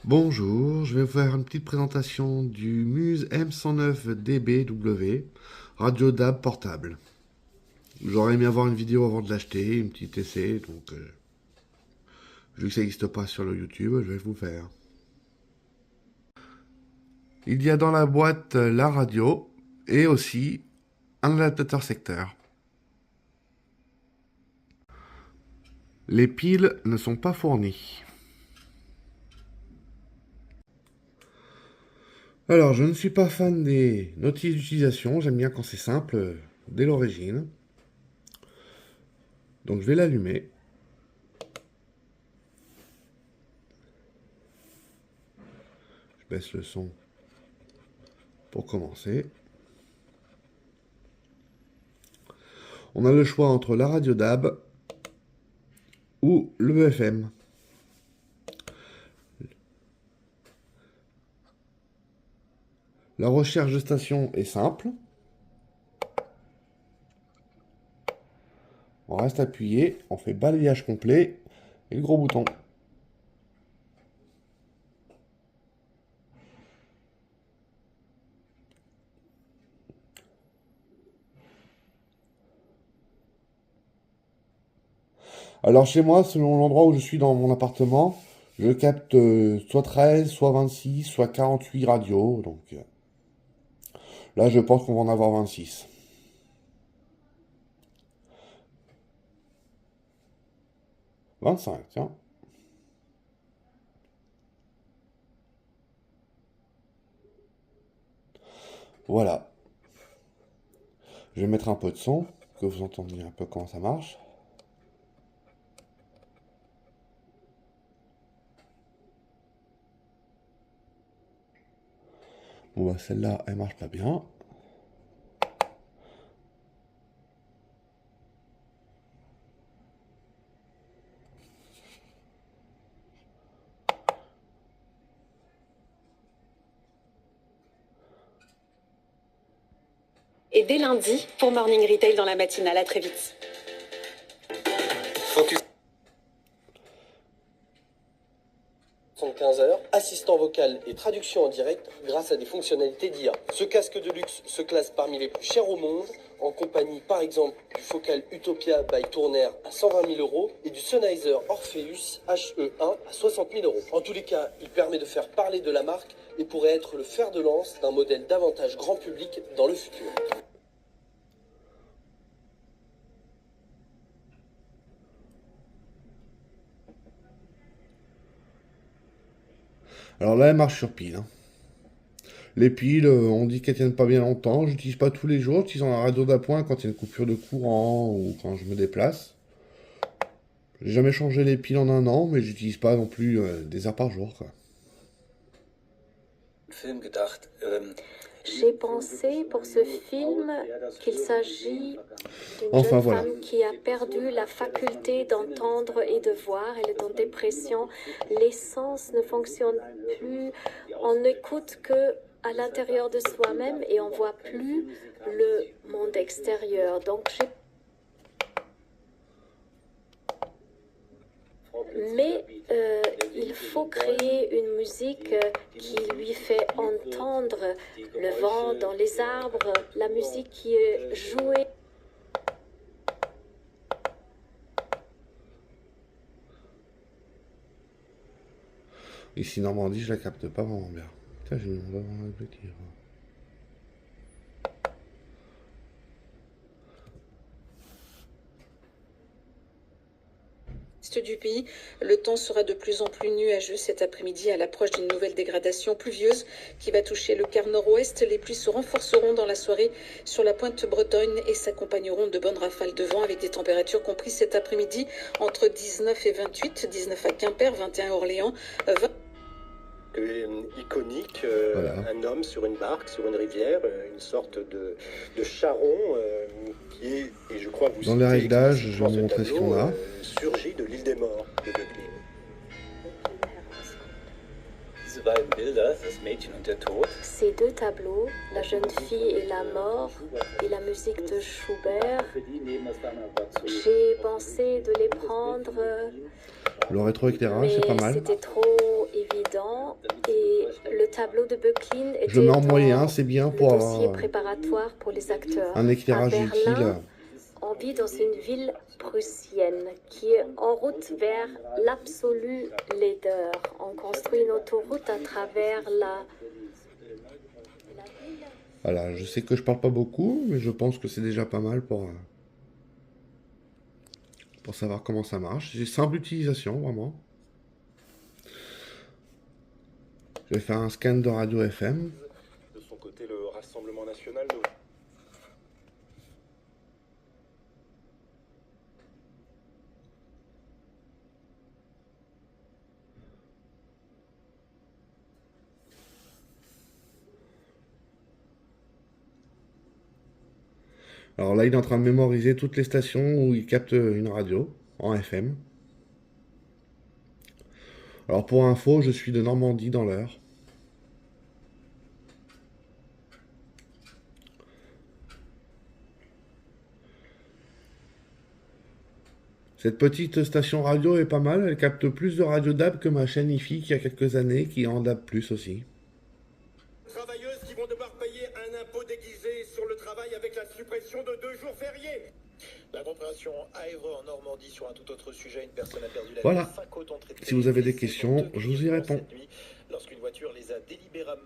Bonjour, je vais vous faire une petite présentation du Muse M109 DBW Radio DAB portable. J'aurais aimé avoir une vidéo avant de l'acheter, une petite essai, donc vu que ça n'existe pas sur le YouTube, je vais vous faire. Il y a dans la boîte la radio et aussi un adaptateur secteur. Les piles ne sont pas fournies. Alors, je ne suis pas fan des notices d'utilisation, j'aime bien quand c'est simple dès l'origine. Donc je vais l'allumer. Je baisse le son pour commencer. On a le choix entre la radio DAB ou le FM. La recherche de station est simple. On reste appuyé, on fait balayage complet et le gros bouton. Alors chez moi, selon l'endroit où je suis dans mon appartement, je capte soit 13, soit 26, soit 48 radios. Donc là, je pense qu'on va en avoir 26. « 25, tiens. Voilà. Je vais mettre un peu de son, que vous entendiez un peu comment ça marche. Bon bah celle-là, elle marche pas bien. Et dès lundi, pour Morning Retail dans la matinale. À très vite. Focus 75 heures, assistant vocal et traduction en direct grâce à des fonctionnalités d'IA. Ce casque de luxe se classe parmi les plus chers au monde, en compagnie par exemple du Focal Utopia by Tournaire à 120 000 € et du Sennheiser Orpheus HE1 à 60 000 €. En tous les cas, il permet de faire parler de la marque et pourrait être le fer de lance d'un modèle davantage grand public dans le futur. Alors là, elle marche sur pile. Les piles, on dit qu'elles tiennent pas bien longtemps. J'utilise pas tous les jours. J'utilise en radio d'appoint quand il y a une coupure de courant ou quand je me déplace. J'ai jamais changé les piles en un an, mais j'utilise pas non plus des heures par jour, quoi. J'ai pensé pour ce film qu'il s'agit d'une Enfin, jeune voilà. femme qui a perdu la faculté d'entendre et de voir. Elle est en dépression. Les sens ne fonctionnent plus. On n'écoute que à l'intérieur de soi-même et on voit plus le monde extérieur. Donc il faut créer une musique qui lui fait entendre le vent dans les arbres, la musique qui est jouée. Ici, Normandie, je la capte pas vraiment bien. Putain, j'ai mis mon doigt dans le petit. Du pays, le temps sera de plus en plus nuageux cet après-midi à l'approche d'une nouvelle dégradation pluvieuse qui va toucher le quart nord-ouest. Les pluies se renforceront dans la soirée sur la pointe bretonne et s'accompagneront de bonnes rafales de vent avec des températures comprises cet après-midi entre 19 et 28, 19 à Quimper, 21 à Orléans, 20... Iconique, Voilà. un homme sur une barque, sur une rivière, une sorte de charron qui est, et je crois vous Dans les citez réglages, je vais explicitement vous ce montrer ce tableau, qu'on a. surgit de l'île des Morts de Böcklin. Ces deux tableaux, la jeune fille et la mort et la musique de Schubert, j'ai pensé de les prendre, Le rétroéclairage, c'est pas mais mal. c'était trop évident. dedans et le tableau de Böcklin était Je le mets en dans moyen, c'est bien le pour dossier avoir préparatoire pour les acteurs. un éclairage À Berlin, utile. on vit dans une ville prussienne qui est en route vers l'absolu laideur. On construit une autoroute à travers la ville. Voilà, je sais que je parle pas beaucoup, mais je pense que c'est déjà pas mal pour savoir comment ça marche. C'est simple utilisation, vraiment. Je vais faire un scan de radio FM. De son côté, le Rassemblement national nous... Alors là, il est en train de mémoriser toutes les stations où il capte une radio en FM. Alors pour info, je suis de Normandie dans l'heure. Cette petite station radio est pas mal, elle capte plus de radio DAB que ma chaîne IFI qui a quelques années, qui est en DAB+, aussi. Travailleuses qui vont devoir payer un impôt déguisé sur le travail avec la suppression de 2 jours fériés. La compréhension à Évreux en Normandie sur un tout autre sujet, une personne a perdu la vie. Voilà. 5 autres ont été Si vous avez des blessés, questions, dont 2 je vous y grièvement réponds. cette nuit, lorsqu'une voiture les a délibérément